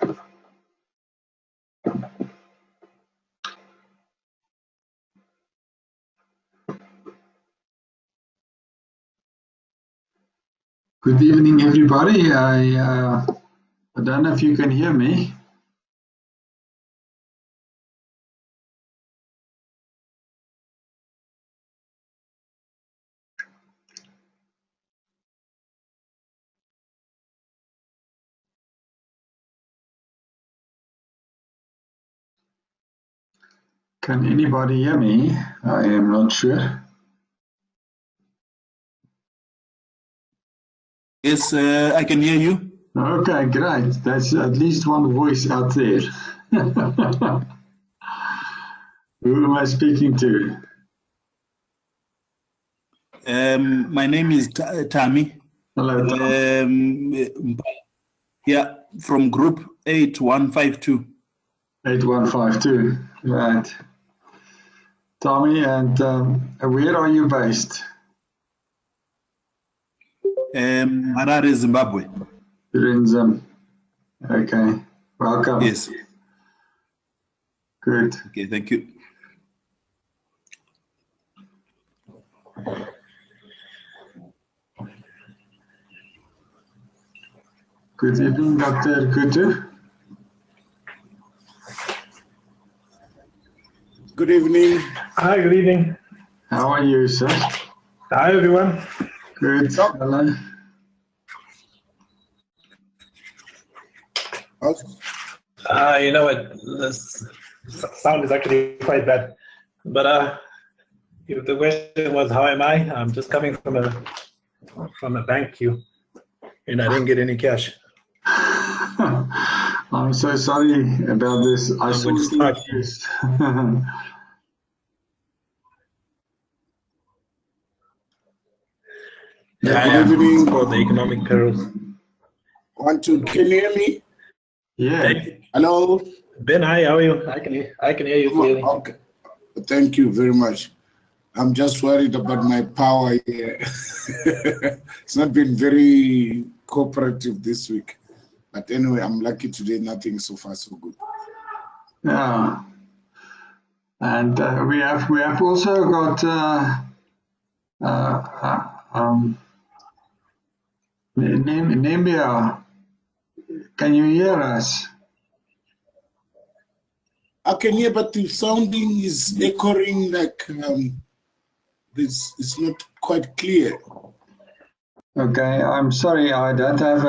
Good evening, everybody. I don't know if you can hear me. Can anybody hear me? I am not sure. Yes, I can hear you. Okay, great. That's at least one voice out there. Who am I speaking to? My name is Tami. Hello, Tom. Yeah, from group 8152. 8152, right. Tommy, and where are you based? Harare, Zimbabwe. You're in Zim. Okay, welcome. Yes. Good. Okay, thank you. Good evening, Dr. Kutu. Good evening. Hi, good evening. How are you, sir? Hi, everyone. Good. Hello. You know what? This sound is actually quite bad. But if the question was, how am I? I'm just coming from a bank queue, and I didn't get any cash. I'm so sorry about this. I saw the news. Good evening for the economic perils. Can you hear me? Yeah. Hey, Hello. Ben, hi, how are you? I can hear you clearly. Okay. Thank you very much. I'm just worried about my power here. It's not been very cooperative this week. But anyway, I'm lucky today. Nothing so far so good. Yeah. And we have also got Nambia. Can you hear us? I can hear, but the sounding is echoing like this. It's not quite clear. Okay, I'm sorry, I don't have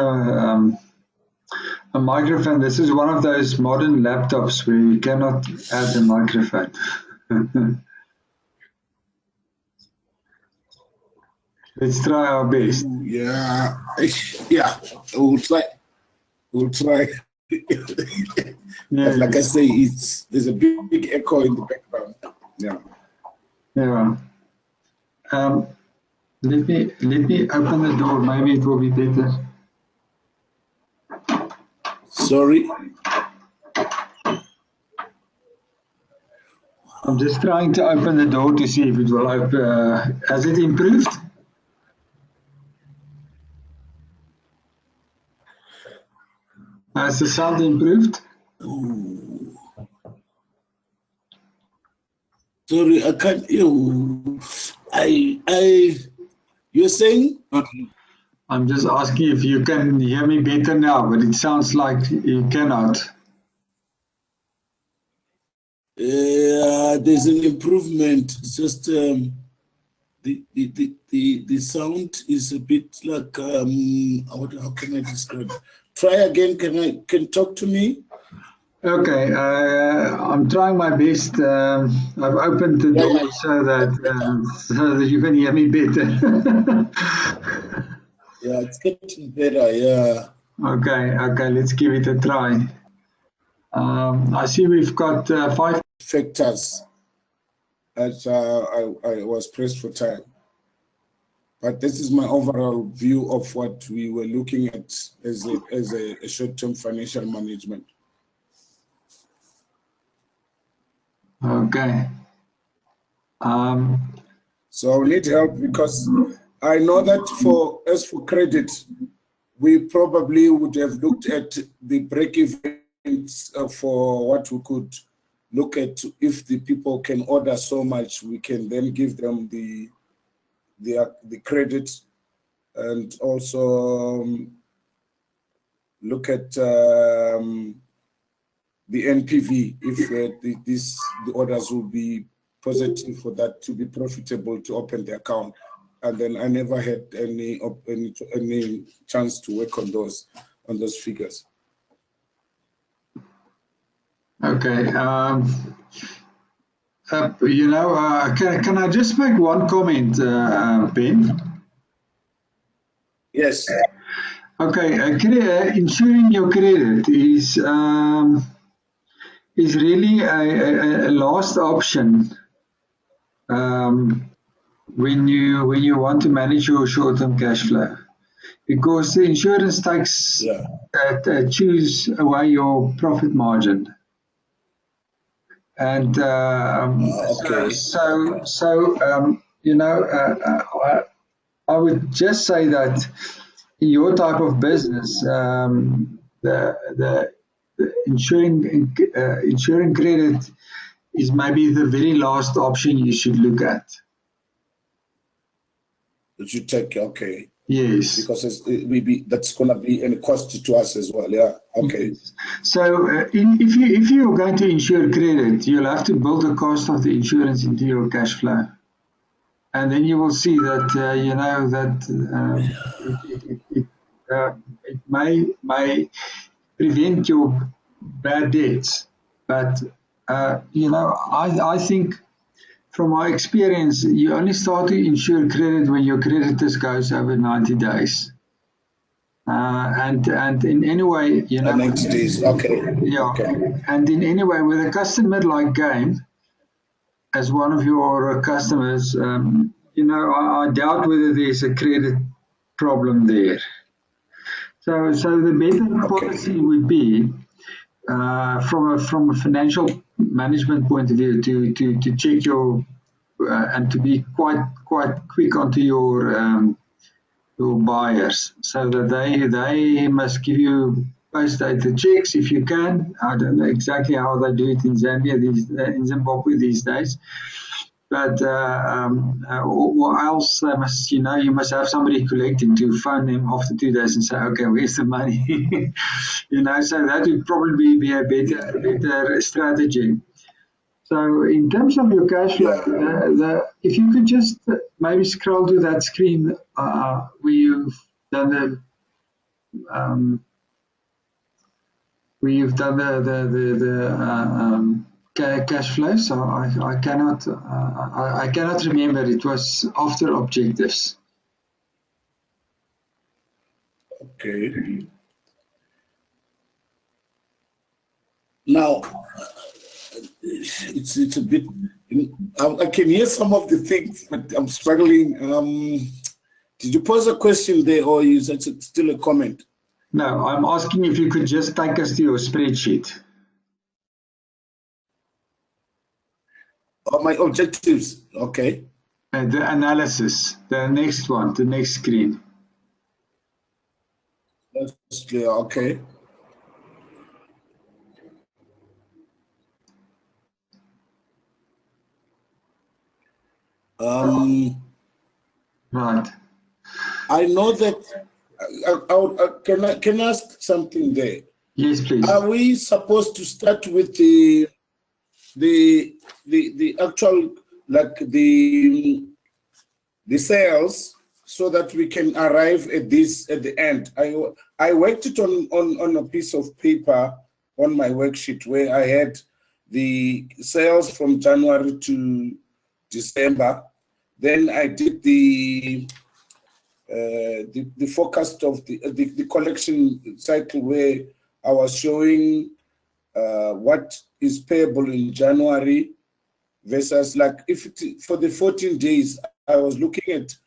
a microphone. This is one of those modern laptops where you cannot add a microphone. Let's try our best. Yeah, we'll try. We'll try. Yeah. Like I say, there's a big echo in the background. Yeah. Yeah. Let me open the door. Maybe it will be better. Sorry. I'm just trying to open the door to see if it will open. Has it improved? Has the sound improved? Ooh. Sorry, I can't hear you. You're saying? I'm just asking if you can hear me better now, but it sounds like you cannot. There's an improvement. It's just the sound is a bit like how can I describe it? Try again. Can you talk to me? Okay, I'm trying my best. I've opened the door so that you can hear me better. Yeah, it's getting better. Yeah. Okay, let's give it a try. I see we've got 5 factors that I was pressed for time. But this is my overall view of what we were looking at as a short-term financial management. Okay. So I need help because I know that as for credit, we probably would have looked at the break-even points for what we could look at. If the people can order so much, we can then give them the credit, and also look at the NPV, if the orders will be positive for that to be profitable to open the account. And then I never had any chance to work on those figures. Okay. Can I just make one comment, Ben? Yes. Okay. Ensuring your credit is really a last option when you want to manage your short-term cash flow, because the insurance takes chews away your profit margin. And I would just say that in your type of business, the insuring credit is maybe the very last option you should look at. That you take, okay. Yes. Because that's going to be a cost to us as well. Yeah. Okay. Yes. So if you're going to insure credit, you'll have to build the cost of the insurance into your cash flow, and then you will see that it may prevent your bad debts. But I think, from my experience, you only start to insure credit when your creditors goes over 90 days. And in any way, 90 days, okay. Yeah. Okay. And in any way, with a customer like Game, as one of your customers, I doubt whether there's a credit problem there. So the better policy would be, from a financial management point of view, to check your and to be quite quick onto your buyers, so that they must give you post-dated checks if you can. I don't know exactly how they do it in Zimbabwe these days, but or else they must, you must have somebody collecting to phone them after 2 days and say, okay, where's the money? So that would probably be a better strategy. So in terms of your cash flow, if you could just maybe scroll to that screen where you've done the cash flow. So I cannot remember. It was after objectives. Okay. Now, it's a bit. I can hear some of the things, but I'm struggling. Did you pose a question there, or is it still a comment? No, I'm asking if you could just take us to your spreadsheet. Oh, my objectives. Okay. The analysis. The next one. The next screen. That's clear. Okay. Right. I know that. Can I ask something there? Yes, please. Are we supposed to start with the actual, like the sales, so that we can arrive at this at the end? I worked it on a piece of paper on my worksheet where I had the sales from January to December. Then I did the forecast of the collection cycle, where I was showing what is payable in January versus, like, if for the 14 days, I was looking at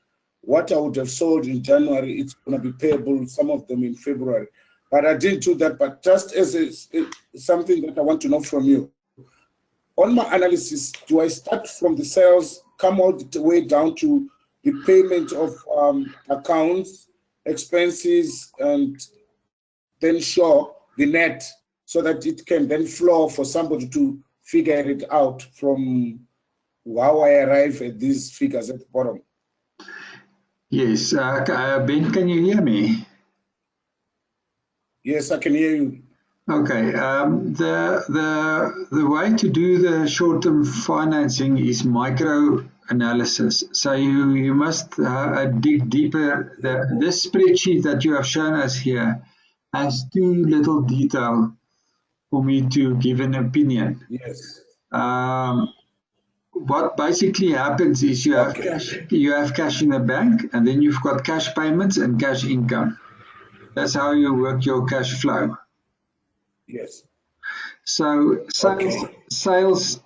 what I would have sold in January. It's going to be payable, some of them in February. But I didn't do that. But just as something that I want to know from you, on my analysis, do I start from the sales, come all the way down to the payment of accounts, expenses, and then show the net so that it can then flow for somebody to figure it out from how I arrive at these figures at the bottom. Yes, Ben, can you hear me? Yes, I can hear you. Okay, the way to do the short-term financing is micro analysis. So you must dig deeper. This spreadsheet that you have shown us here has too little detail for me to give an opinion. Yes. What basically happens is you have cash in the bank, and then you've got cash payments and cash income. That's how you work your cash flow. Yes. So sales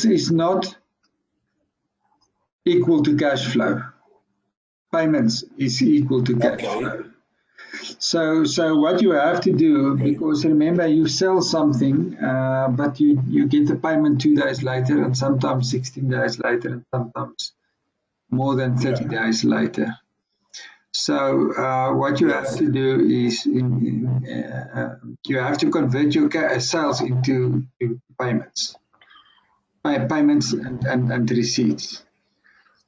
is not equal to cash flow. Payments is equal to cash flow. So what you have to do, because remember you sell something, but you get the payment 2 days later, and sometimes 16 days later, and sometimes more than 30 days later. So what you have to do is you have to convert your sales into payments and receipts.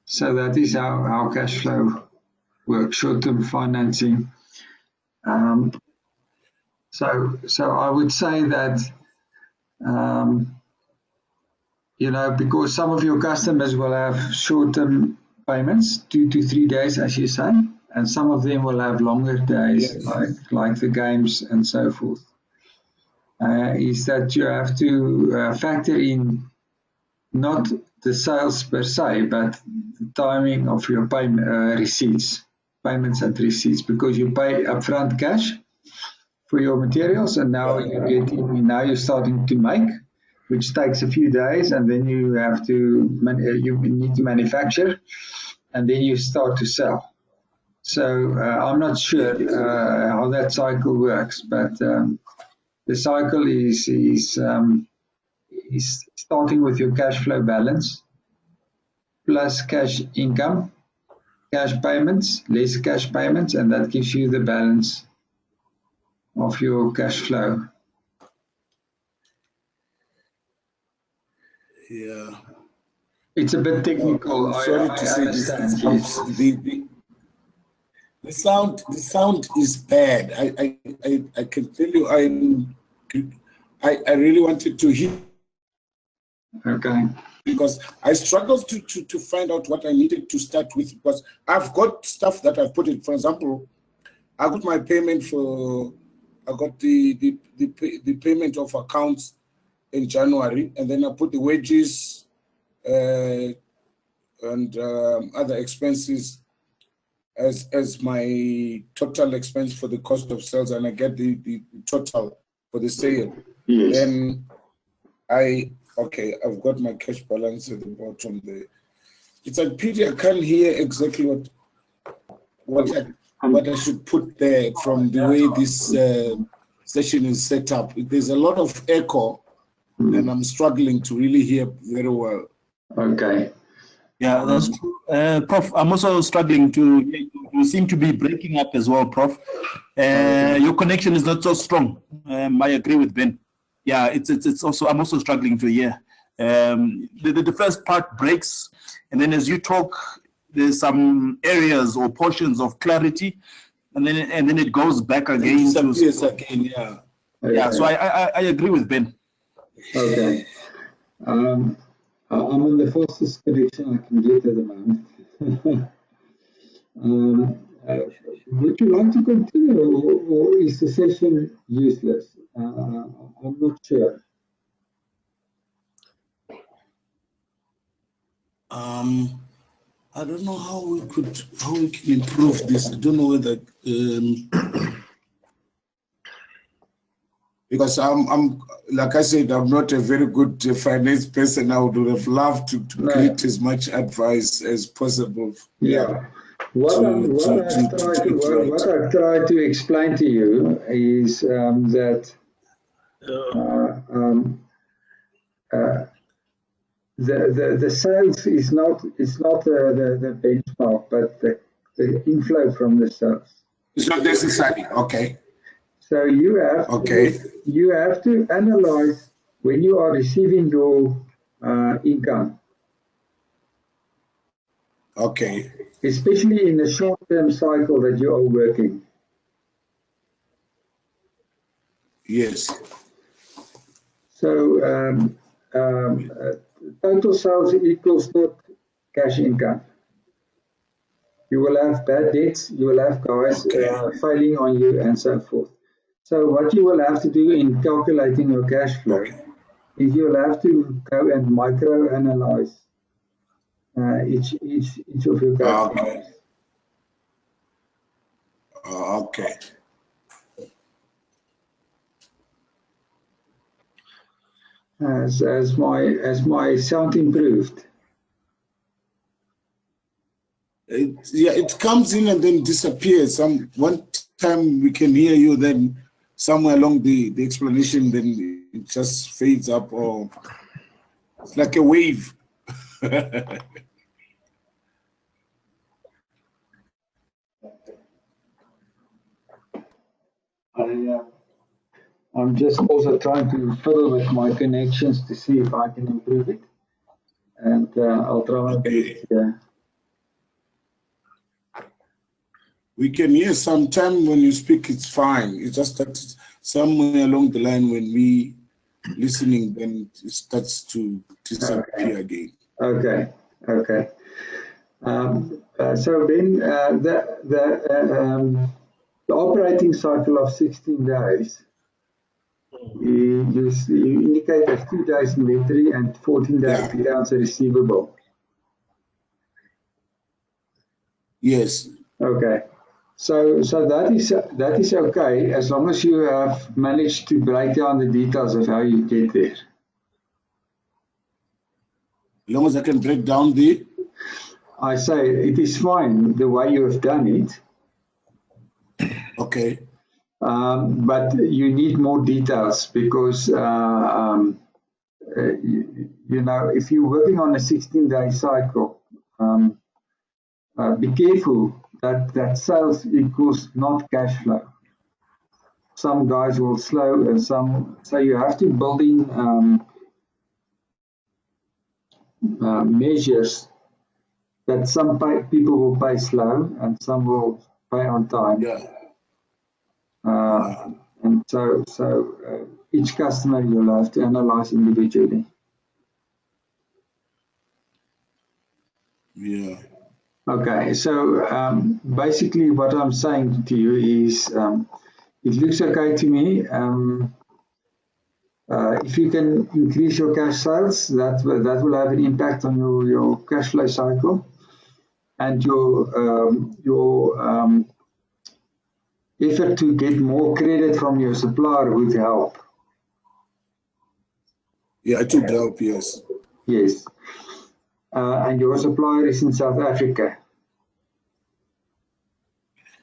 So that is how cash flow works, short-term financing. So I would say that because some of your customers will have short-term payments, 2 to 3 days, as you say, and some of them will have longer days, like the games and so forth. Is that you have to factor in not the sales per se, but the timing of your payments and receipts, because you pay upfront cash for your materials, and now you're starting to make, which takes a few days, and then you have to need to manufacture, and then you start to sell. So I'm not sure how that cycle works, but the cycle is starting with your cash flow balance plus cash income, cash payments, less cash payments, and that gives you the balance of your cash flow. Yeah. It's a bit technical. I'm sorry to say this. The sound is bad. I can tell you I really wanted to hear. Okay. Because I struggled to find out what I needed to start with, because I've got stuff that I've put in. For example, I got my payment I got the payment of accounts in January, and then I put the wages and other expenses as my total expense for the cost of sales, and I get the total for the sale. Yes. Then I've got my cash balance at the bottom there. It's a pity I can't hear exactly what I should put there from the way this session is set up. There's a lot of echo, and I'm struggling to really hear very well. Okay. Yeah, that's true. Prof, I'm also struggling to hear you. You seem to be breaking up as well, Prof. Your connection is not so strong. I agree with Ben. Yeah, it's also, I'm also struggling to hear. The first part breaks, and then as you talk, there's some areas or portions of clarity, and then it goes back again. Yeah. Yeah, so I agree with Ben. Okay. I'm on the fastest connection I can get at the moment. Would you like to continue, or is the session useless? I'm not sure. I don't know how we can improve this. I don't know whether because I'm like I said, I'm not a very good finance person. I would have loved to get as much advice as possible. Yeah. What I've tried to explain to you is that the sales is not the benchmark, but the inflow from the sales. It's not necessary. Okay. So you have to analyze when you are receiving your income. Okay. Especially in the short-term cycle that you are working. Yes. So total sales equals not cash income. You will have bad debts, you will have guys failing on you and so forth. So what you will have to do in calculating your cash flow is you will have to go and micro-analyze each of your customers. Okay. As my sound improved. It comes in and then disappears. One time we can hear you, then somewhere along the explanation, then it just fades up, or it's like a wave. I'm just also trying to fiddle with my connections to see if I can improve it, and I'll try my best. Yeah. We can hear sometime when you speak, it's fine. It's just that somewhere along the line when we listening, then it starts to disappear again. Okay. So then the operating cycle of 16 days, you indicate as 2 days inventory and 14 days accounts receivable. Yes. Okay. So that is okay as long as you have managed to break down the details of how you get there. As long as I can break down the... I say it is fine the way you have done it. Okay. But you need more details because, you know, if you're working on a 16-day cycle, be careful that sales equals not cash flow. Some guys will slow and some, so you have to build in measures that some people will pay slow and some will pay on time. And so each customer you'll have to analyze individually. Yeah. Okay, so basically what I'm saying to you is it looks okay to me. If you can increase your cash sales, that will have an impact on your cash flow cycle, and your effort to get more credit from your supplier would help. Yeah, it would help, yes. Yes. And your supplier is in South Africa.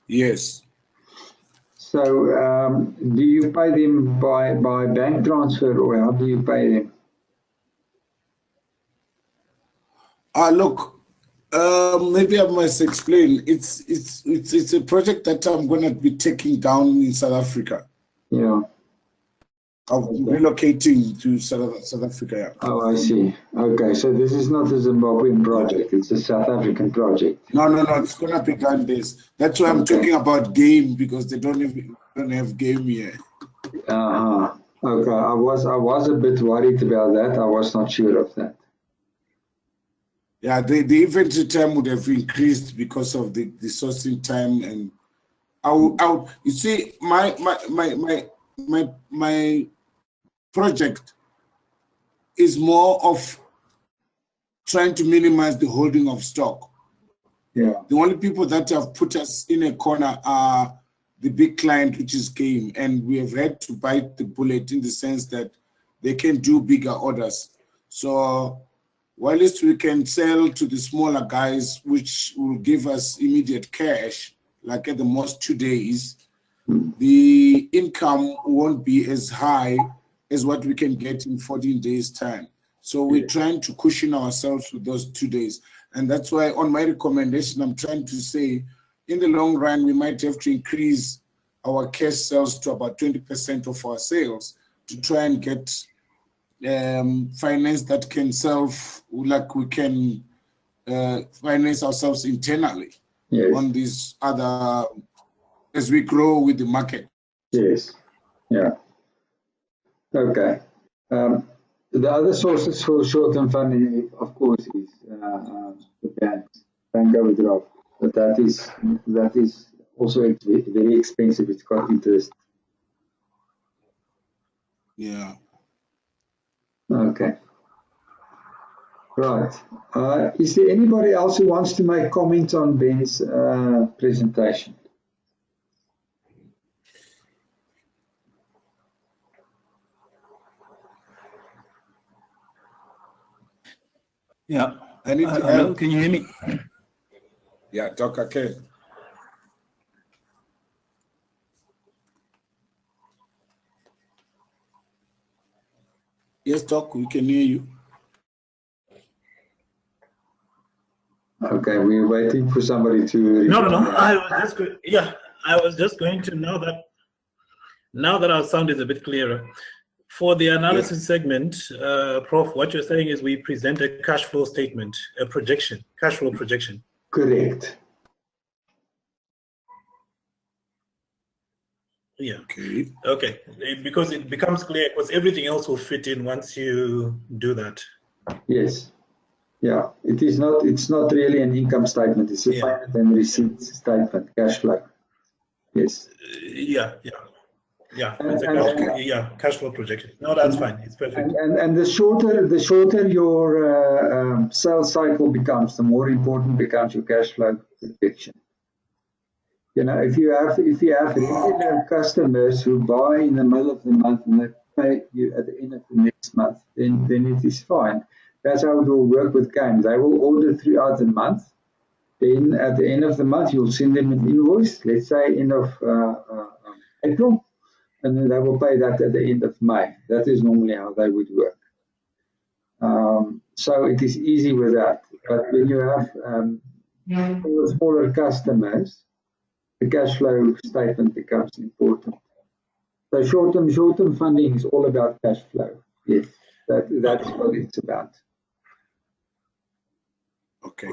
Yes. So do you pay them by bank transfer, or how do you pay them? Look, maybe I must explain. It's a project that I'm going to be taking down in South Africa. Yeah. I'm relocating to South Africa. Yeah. Oh, I see. Okay, so this is not a Zimbabwean project; it's a South African project. No, it's going to be done this. That's why I'm talking about game, because they don't have game here. Okay, I was a bit worried about that. I was not sure of that. Yeah, the inventory time would have increased because of the sourcing time, and you see, my project is more of trying to minimize the holding of stock. Yeah. The only people that have put us in a corner are the big client, which is game, and we have had to bite the bullet in the sense that they can do bigger orders. So while we can sell to the smaller guys, which will give us immediate cash, like at the most 2 days, the income won't be as high as what we can get in 14 days time. So we're trying to cushion ourselves with those 2 days. And that's why on my recommendation, I'm trying to say, in the long run, we might have to increase our cash sales to about 20% of our sales to try and get finance that can like we can finance ourselves internally. Yes. On these other, as we grow with the market. Yes. Yeah. Okay. The other sources for short-term funding, of course, is the bank overdraft. But that is also very expensive. It's got interest. Yeah. Okay. Right. Is there anybody else who wants to make comments on Ben's presentation? Yeah. Hello, can you hear me? Yeah, Dr. K. Yes, Doc, we can hear you. Okay, we're waiting for somebody to. No. I was just going to now that our sound is a bit clearer. For the analysis segment, Prof, what you're saying is we present a cash flow statement, a projection, cash flow projection. Correct. Yeah. Okay. Because it becomes clear, because everything else will fit in once you do that. Yes. Yeah. It's not really an income statement. It's a payment and receipt statement, cash flow. Yes. Yeah, it's a cash flow projection. No, that's fine. It's perfect. And the shorter your sales cycle becomes, the more important becomes your cash flow projection. You know, if you have regular customers who buy in the middle of the month and they pay you at the end of the next month, then it is fine. That's how it will work with games. They will order throughout the month. Then at the end of the month, you'll send them an invoice. Let's say end of April. And then they will pay that at the end of May. That is normally how they would work. So it is easy with that. But when you have smaller customers, the cash flow statement becomes important. So short-term funding is all about cash flow. Yes, that's what it's about. Okay.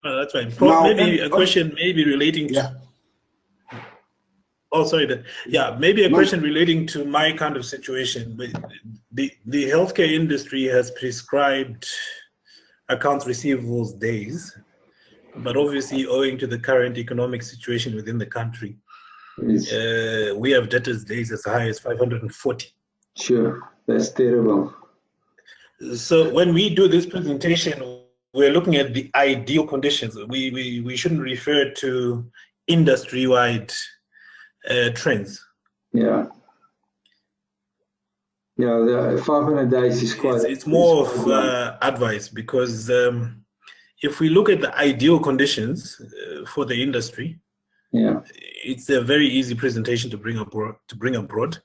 That's fine. Maybe a question maybe relating to. Yeah. Oh, sorry. Maybe a question relating to my kind of situation. The healthcare industry has prescribed accounts receivables days, but obviously owing to the current economic situation within the country, we have debtors days as high as 540. Sure, that's terrible. So when we do this presentation, we're looking at the ideal conditions. We shouldn't refer to industry-wide trends. Yeah, the 500 days is quite. It's more of advice, because if we look at the ideal conditions for the industry, it's a very easy presentation to bring abroad.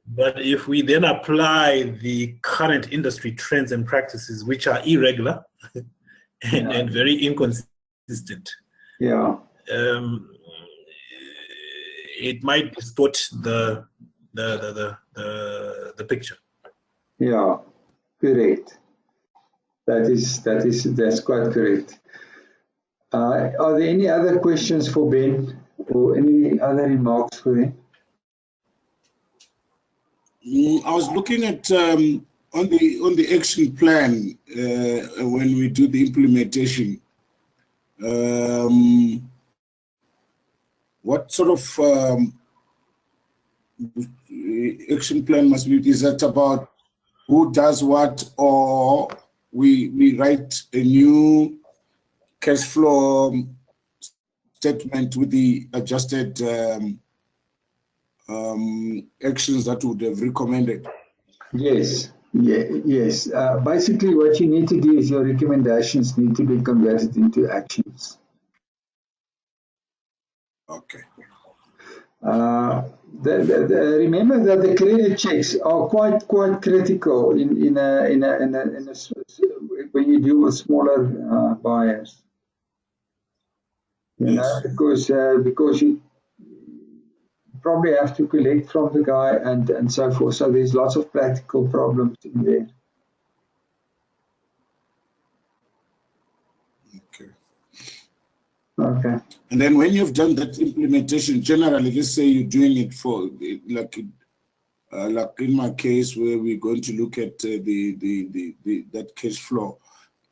But if we then apply the current industry trends and practices, which are irregular and very inconsistent, it might distort the picture. Yeah, correct. That's quite correct. Are there any other questions for Ben or any other remarks for him? I was looking at on the action plan when we do the implementation. What sort of action plan must be? Is that about who does what, or we write a new cash flow statement with the adjusted actions that would have recommended? Yes. Basically, what you need to do is your recommendations need to be converted into actions. Okay. Remember that the credit checks are quite critical when you deal with smaller buyers. You know, because probably have to collect from the guy and so forth. So there's lots of practical problems in there. Okay. Okay. And then when you've done that implementation, generally, let's say you're doing it for like in my case where we're going to look at that cash flow,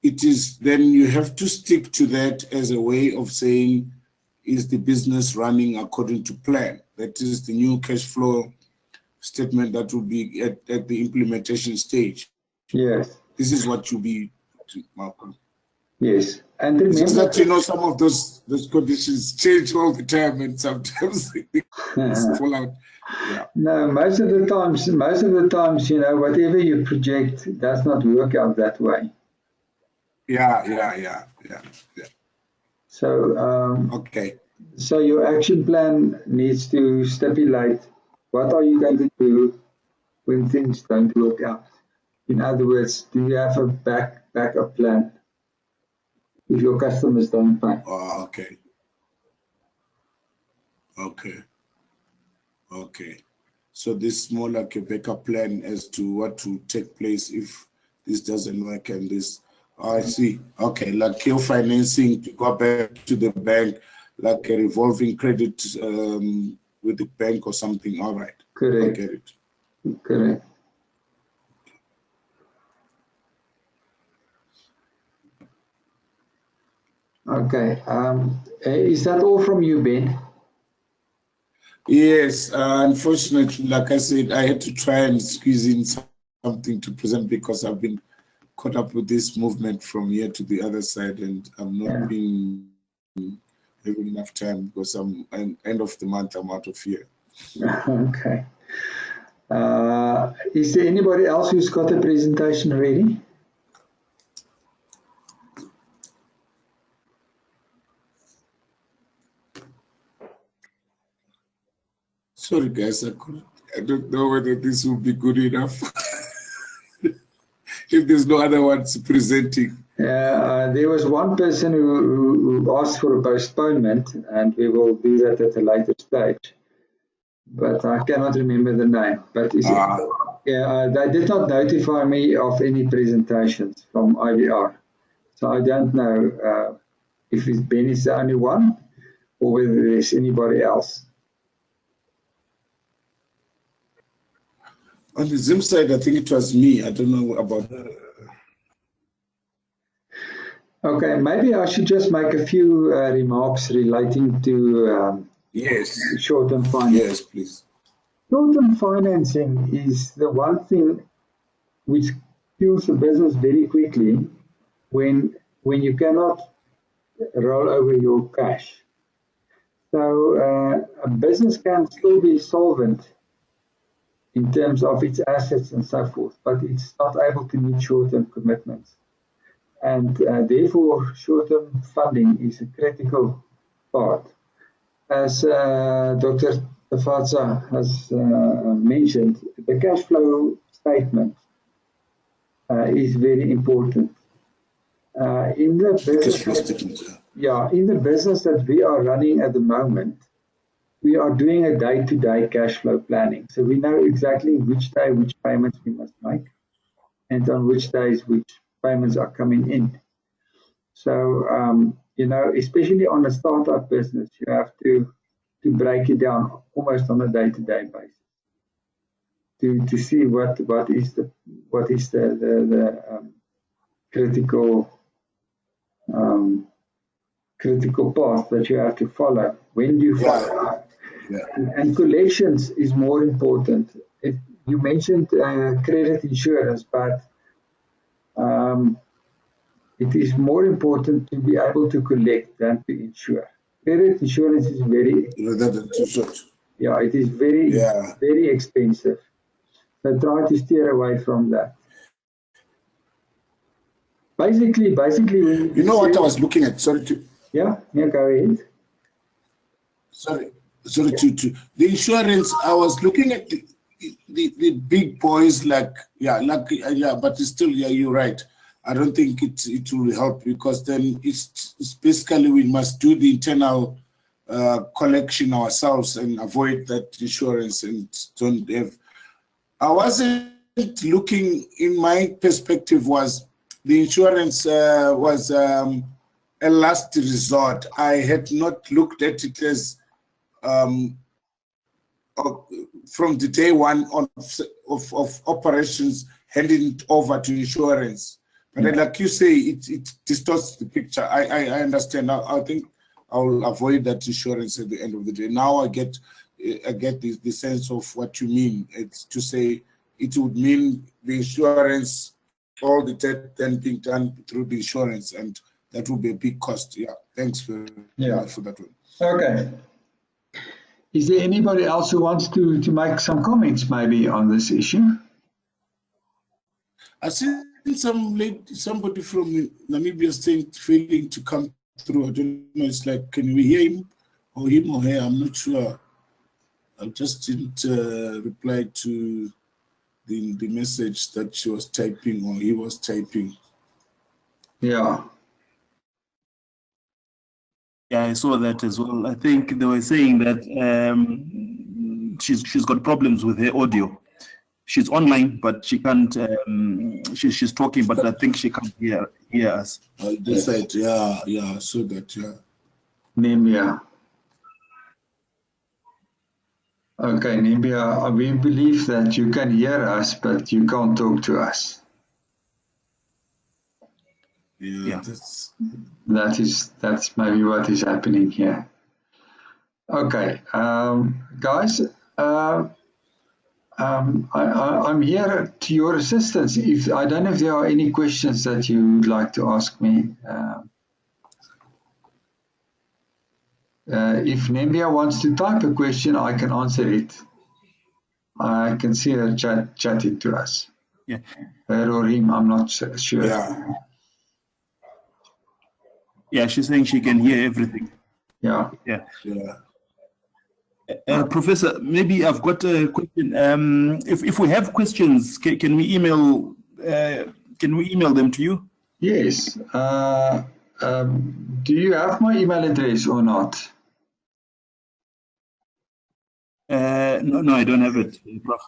it is then you have to stick to that as a way of saying, is the business running according to plan? That is the new cash flow statement that will be at the implementation stage. Yes. This is what you'll be, Malcolm. Yes. And remember, just that, you know, some of those conditions change all the time, and sometimes they fall out. Yeah. No, most of the times, you know, whatever you project does not work out that way. Yeah. So, okay. So your action plan needs to stipulate what are you going to do when things don't work out. In other words, do you have a backup plan if your customers don't pay? Oh, okay. So this is more like a backup plan as to what to take place if this doesn't work and this. Oh, I see. Okay, like your financing to go back to the bank, like a revolving credit with the bank or something. All right. Correct. I get it. Correct. Okay. Is that all from you, Ben? Yes. Unfortunately, like I said, I had to try and squeeze in something to present because I've been caught up with this movement from here to the other side, and I'm not being having enough time because I'm end of the month. I'm out of here. Okay. Is there anybody else who's got a presentation ready? Sorry, guys, I don't know whether this will be good enough. If there's no other ones presenting. There was one person who asked for a postponement, and we will do that at a later stage. But I cannot remember the name. But they did not notify me of any presentations from IVR. So I don't know if Ben is the only one or whether there's anybody else. On the Zim side, I think it was me. I don't know about. Okay, maybe I should just make a few remarks relating to yes, short-term financing. Yes, please. Short-term financing is the one thing which kills the business very quickly when you cannot roll over your cash. So a business can still be solvent in terms of its assets and so forth, but it's not able to meet short-term commitments. And therefore, short-term funding is a critical part. As Dr. Tafadza has mentioned, the cash flow statement is very important. In the business that we are running at the moment, we are doing a day-to-day cash flow planning. So we know exactly which day which payments we must make and on which days which payments are coming in. So, you know, especially on a startup business, you have to break it down almost on a day-to-day basis to see what is the critical path that you have to follow. When do you follow? And collections is more important. You mentioned credit insurance, but it is more important to be able to collect than to insure. Credit insurance is very, it is very expensive. So try to steer away from that. Basically, you know what I was looking at. Sorry to. Yeah, go ahead. Sorry to the insurance. I was looking at the big boys but it's still, you're right. I don't think it will help because then it's basically we must do the internal collection ourselves and avoid that insurance and don't have. I wasn't looking, in my perspective was the insurance was a last resort. I had not looked at it as from the day one of operations handing it over to insurance. But like you say, it distorts the picture. I understand. I think I'll avoid that insurance at the end of the day. Now I get the sense of what you mean. It's to say it would mean the insurance, all the test then being done through the insurance, and that would be a big cost. Yeah, thanks for that one. Okay. Is there anybody else who wants to make some comments maybe on this issue? I see somebody from Namibia saying failing to come through. I don't know. It's like, can we hear him or her? I'm not sure. I just didn't reply to the message that she was typing or he was typing. Yeah. Yeah, I saw that as well. I think they were saying that she's got problems with her audio. She's online, but she can't. She's talking, but I think she can't hear us. This side, yeah, I saw that, yeah. Nimbia. Okay, Nimbia, we believe that you can hear us, but you can't talk to us. Yeah. That's maybe what is happening here. Okay, guys, I'm here to your assistance. I don't know if there are any questions that you would like to ask me. If Nimbia wants to type a question, I can answer it. I can see her chatting to us. Yeah. Her or him, I'm not sure. Yeah, she's saying she can hear everything. Yeah. Professor, maybe I've got a question. If we have questions, can we email? Can we email them to you? Yes. Do you have my email address or not? No, I don't have it, Prof.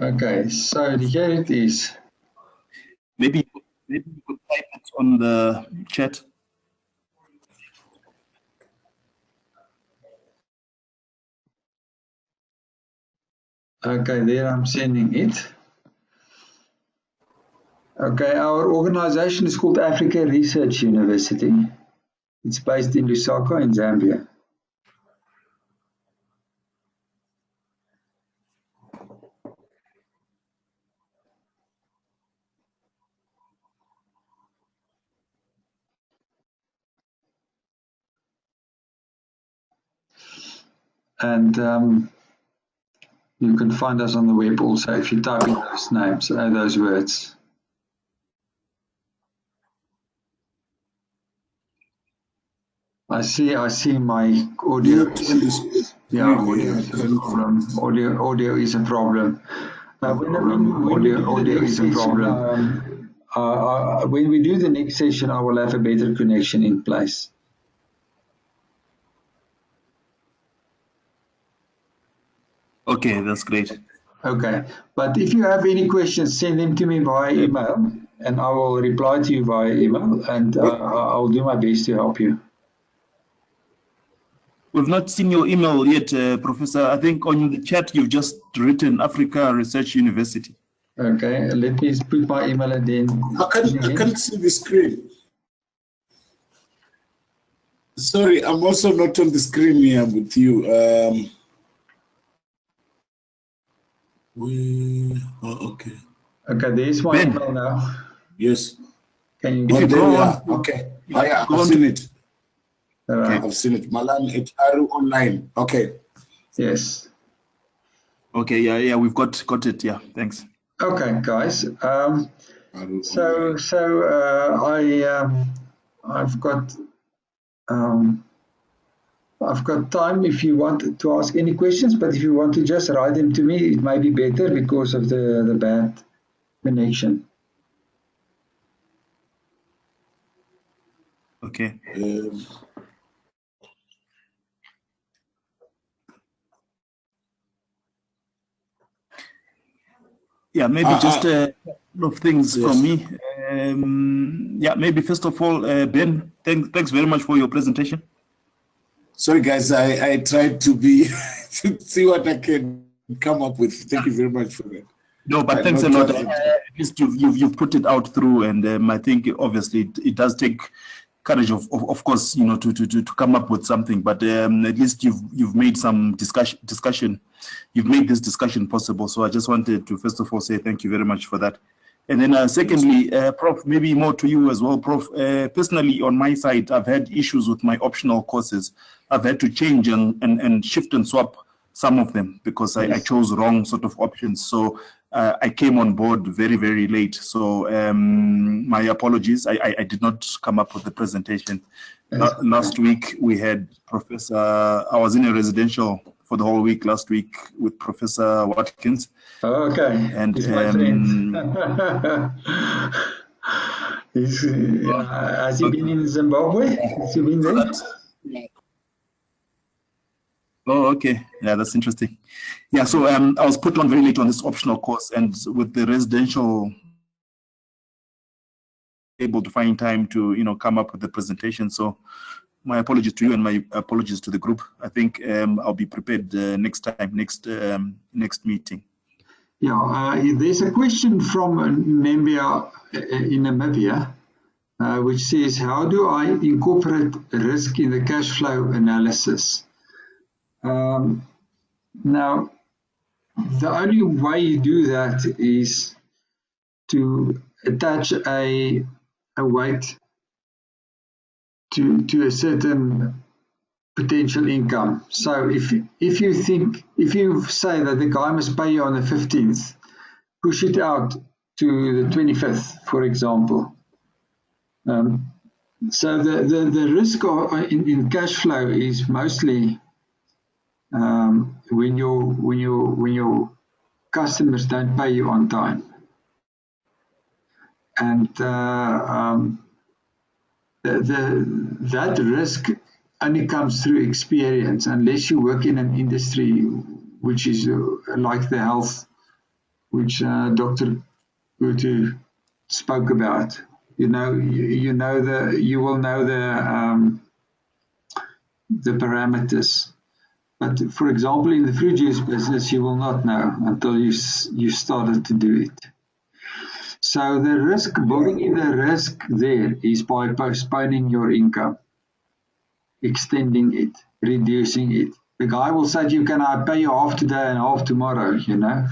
Okay, so here it is. Maybe you could type it on the chat. Okay, there I'm sending it. Okay, our organization is called Africa Research University. It's based in Lusaka in Zambia. And you can find us on the web also if you type in those names, those words. I see my audio. Yeah, audio is a problem. Audio is a problem. Audio is a problem. When we do the next session, I will have a better connection in place. Okay, that's great. Okay, but if you have any questions, send them to me via email, and I will reply to you via email, and I'll do my best to help you. We've not seen your email yet, Professor. I think on the chat you've just written Africa Research University. Okay, let me put my email and then. I can't see the screen. Sorry, I'm also not on the screen here with you. Okay. Okay, there's my email now. Yes. Can you? If you go on. Okay. Yeah, I've seen it. All right. I've seen it. Malan Lect online. Okay. Yes. Okay. Yeah. We've got it. Yeah. Thanks. Okay, guys. I've got time if you want to ask any questions, but if you want to just write them to me, it might be better because of the bad connection. Okay. Yeah, maybe just a couple of things from me. Yeah, maybe first of all, Ben, thanks very much for your presentation. Sorry, guys, I tried to be to see what I can come up with. Thank you very much for that. No, but thanks a lot. At least you've put it out through, and I think obviously it does take courage, of course, you know, to come up with something. But at least you've made some discussion. You've made this discussion possible. So I just wanted to first of all say thank you very much for that. And then secondly, Prof, maybe more to you as well, Prof. Personally, on my side, I've had issues with my optional courses. I've had to change and shift and swap some of them because I chose wrong sort of options. So I came on board very, very late. So my apologies. I did not come up with the presentation. Last week we had Professor, I was in a residential for the whole week last week with Professor Watkins. Okay. And he's my friend. Has he been in Zimbabwe? Has he been there? Oh, okay. Yeah, that's interesting. Yeah, so I was put on very late on this optional course, and with the residential, able to find time to, you know, come up with the presentation. So my apologies to you and my apologies to the group. I think I'll be prepared next time, next meeting. Yeah, there's a question from Nambia in Namibia, which says, how do I incorporate risk in the cash flow analysis? Now, the only way you do that is to attach a weight to a certain potential income. So if you say that the guy must pay you on the 15th, push it out to the 25th, for example. So the risk in cash flow is mostly when your customers don't pay you on time, and that risk only comes through experience, unless you work in an industry which is like the health, which Dr. Gutu spoke about. You will know the parameters. But for example, in the fruit juice business, you will not know until you started to do it. So the risk, building in the risk there is by postponing your income, extending it, reducing it. The guy will say to you, can I pay you half today and half tomorrow, you know?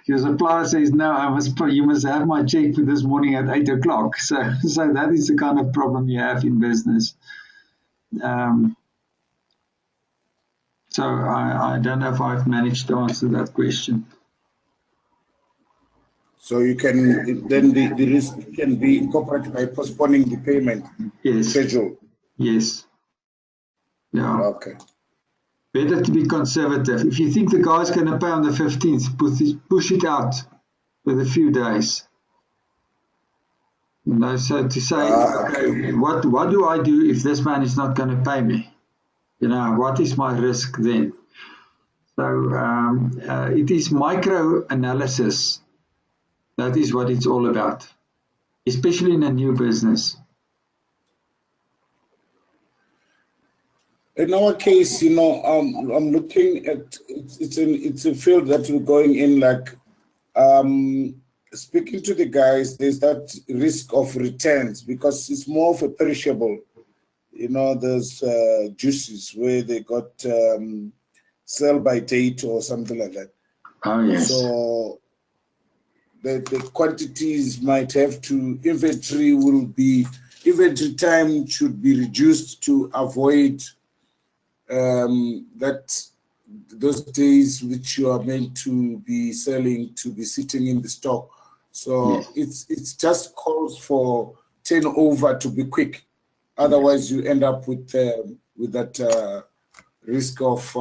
Your supplier says, no, you must have my check for this morning at 8 o'clock. So that is the kind of problem you have in business. So I don't know if I've managed to answer that question. So you can, then the risk can be incorporated by postponing the payment schedule. Yes. Yeah. Okay. Better to be conservative. If you think the guy's going to pay on the 15th, push it out with a few days. You know, so to say, okay, what do I do if this man is not going to pay me? You know, what is my risk then? So it is micro analysis. That is what it's all about, especially in a new business. In our case, you know, I'm looking at it's a field that we're going in. Like speaking to the guys, there's that risk of returns because it's more of a perishable. You know, there's juices where they got sell by date or something like that. Oh yes. So the quantities might have to inventory time should be reduced to avoid that those days which you are meant to be selling to be sitting in the stock. So yes. It's just calls for turnover to be quick. Otherwise, you end up with that risk of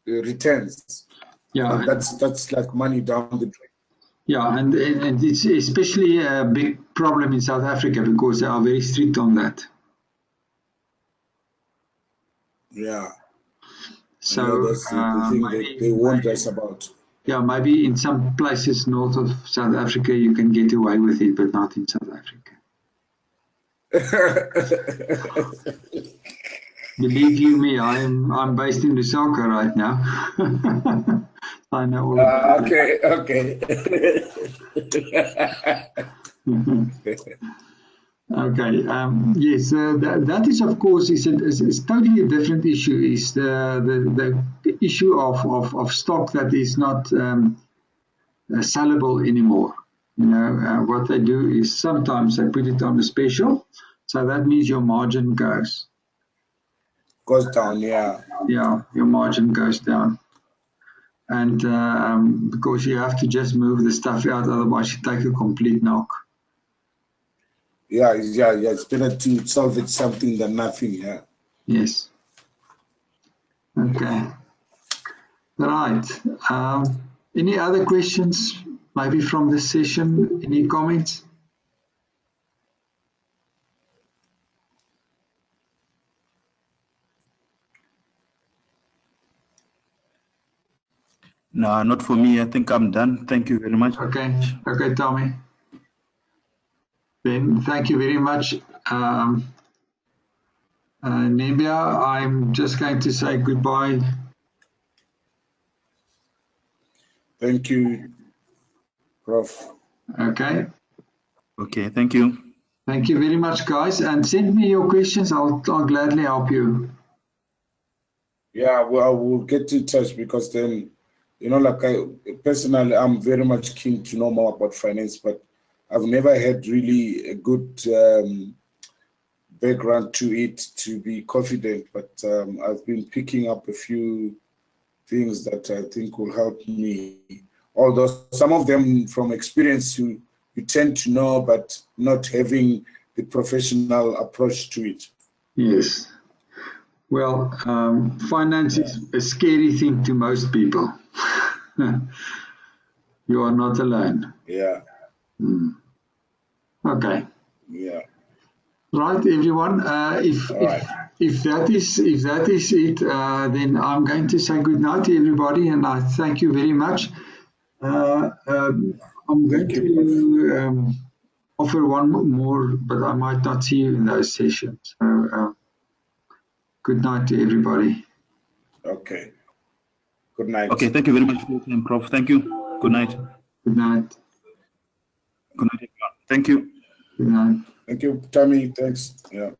returns. Yeah, and that's like money down the drain. Yeah, and it's especially a big problem in South Africa because they are very strict on that. Yeah. So that's the thing that they warned us about. yeah, maybe in some places north of South Africa you can get away with it, but not in South Africa. Believe you me, I'm based in Lusaka right now. I know all about okay, okay. Okay. Yes, that is of course is totally a different issue. Is the issue of stock that is not sellable anymore. You know, what they do is sometimes they put it on a special, so that means your margin goes down. Yeah. Yeah, your margin goes down, and because you have to just move the stuff out, otherwise you take a complete knock. Yeah. It's better to salvage something than nothing. Yeah. Yes. Okay. Right. Any other questions, maybe from this session? Any comments? No, not for me. I think I'm done. Thank you very much. Okay. Okay, Tommy. Ben, thank you very much. Nebia, I'm just going to say goodbye. Thank you, Prof. Okay. Okay, thank you. Thank you very much, guys. And send me your questions. I'll gladly help you. Yeah, well, we'll get in touch because then, you know, like personally, I'm very much keen to know more about finance, but I've never had really a good background to it to be confident. But I've been picking up a few things that I think will help me. Although some of them from experience you tend to know, but not having the professional approach to it. Yes. Well, finance is a scary thing to most people. You are not alone. Yeah. Okay. Yeah. Right, everyone. If that is it, then I'm going to say good night to everybody, and I thank you very much. I'm going to offer one more, but I might not see you in those sessions. So, good night to everybody. Okay. Good night. Okay, thank you very much for your time, Prof. Thank you. Good night. Good night. Good night, everyone. Thank you. Good night. Thank you, Tommy. Thanks. Yeah.